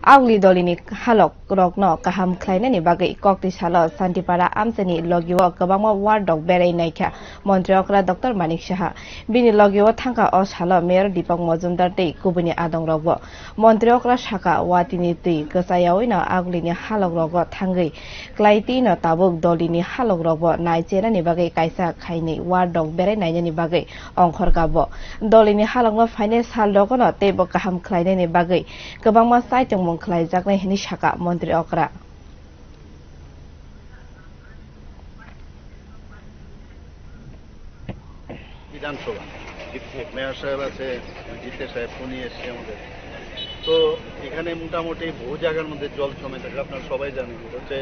Agli dolini halok rokno kaham khlainani bagai kokti salo Santipara amsani logiwo kabangma wardok berai naikha Montreokra Dr. Manik Saha bini logiwo thangka o salo Mayor Deepak Majumdar tei kubuni adong rokbo Montreokra Saka watini tui gsayaoino aglini halok rokbo thangai klaiti no tabuk dolini halok rokbo naicherani bagai kaisa khaini wardok berai nainani bagai ongkhor kabo dolini halokno faine sal rokono tebo kaham khlainani bagai kabangma saitung khlaijaknai hini Saka Montreokra বিধানসভা mayor সাহেব আছে জিতে সাহেব উনি এসছে আমাদের তো এখানে মোটামুটি বহু জায়গার মধ্যে জল জমে থাকে আপনারা সবাই জানেন হচ্ছে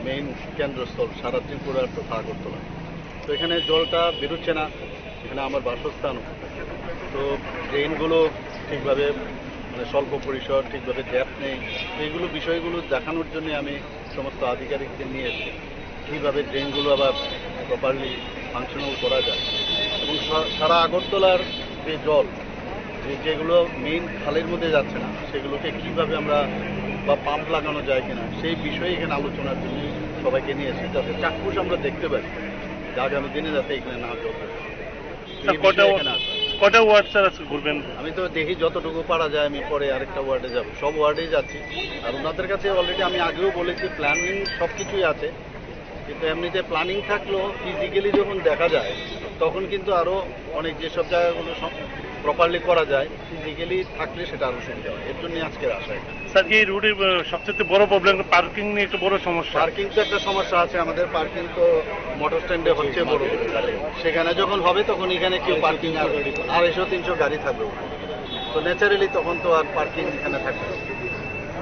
মেইন কেন্দ্রস্থল সারা ত্রিপুরার তথা আগরতলা তো এখানে জলটা বেরোচ্ছে না এখানে আমার বাসস্থানও তো ড্রেনগুলো ঠিকভাবে মানে স্বল্প পরিসর ঠিকভাবে ড্যাপথ নেই তো এইগুলো বিষয়গুলো দেখানোর জন্য আমি সমস্ত আধিকারিকদের নিয়ে এসেছি কীভাবে ড্রেনগুলো আবার প্রপারলি ফাংশনাল করা যায় এবং সারা আগরতলার যে জল যেগুলো মেইন খালের মধ্যে যাচ্ছে না সেগুলোকে কীভাবে আমরা বা পাম্প লাগানো যায় কিনা সেই বিষয়ে এখানে আলোচনার জন্য সবাইকে নিয়ে এসেছি যাতে চাক্ষুষ আমরা দেখতে পারি যে আগামী দিনে যাতে এখানে না চলবে কটা ওয়ার্ড স্যার আজকে ঘুরবেন? আমি তো দেখি যতটুকু পারা যায় আমি পরে আরেকটা ওয়ার্ডে যাব সব ওয়ার্ডেই যাচ্ছি আর ওনাদের কাছে অলরেডি আমি আগেও বলেছি প্ল্যানিং সব কিছুই আছে কিন্তু এমনিতে প্ল্যানিং থাকলেও ফিজিক্যালি যখন দেখা যায় তখন কিন্তু আরও অনেক যেসব জায়গাগুলো প্রপারলি করা যায় ফিজিক্যালি থাকলে সেটা আরও সুবিধা হয় এর জন্য আজকের আশা স্যার এই রোডের সবচেয়ে বড় প্রবলেম পার্কিং নিয়ে একটা বড় সমস্যা পার্কিং তো একটা সমস্যা আছে আমাদের পার্কিং তো মোটর স্ট্যান্ডে হচ্ছে বড় সেখানে যখন হবে তখন এখানে কেউ পার্কিং আর 250-300 গাড়ি থাকবে তো ন্যাচারালি তখন তো আর পার্কিং এখানে থাকবে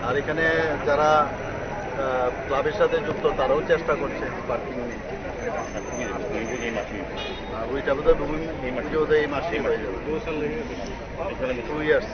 আর এখানে যারা ক্লাবের সাথে যুক্ত তারাও চেষ্টা করছে পার্কিং নিয়ে ওইটা বোধহয় এই মাসেই হয়ে যাবে 2 ইয়ার্স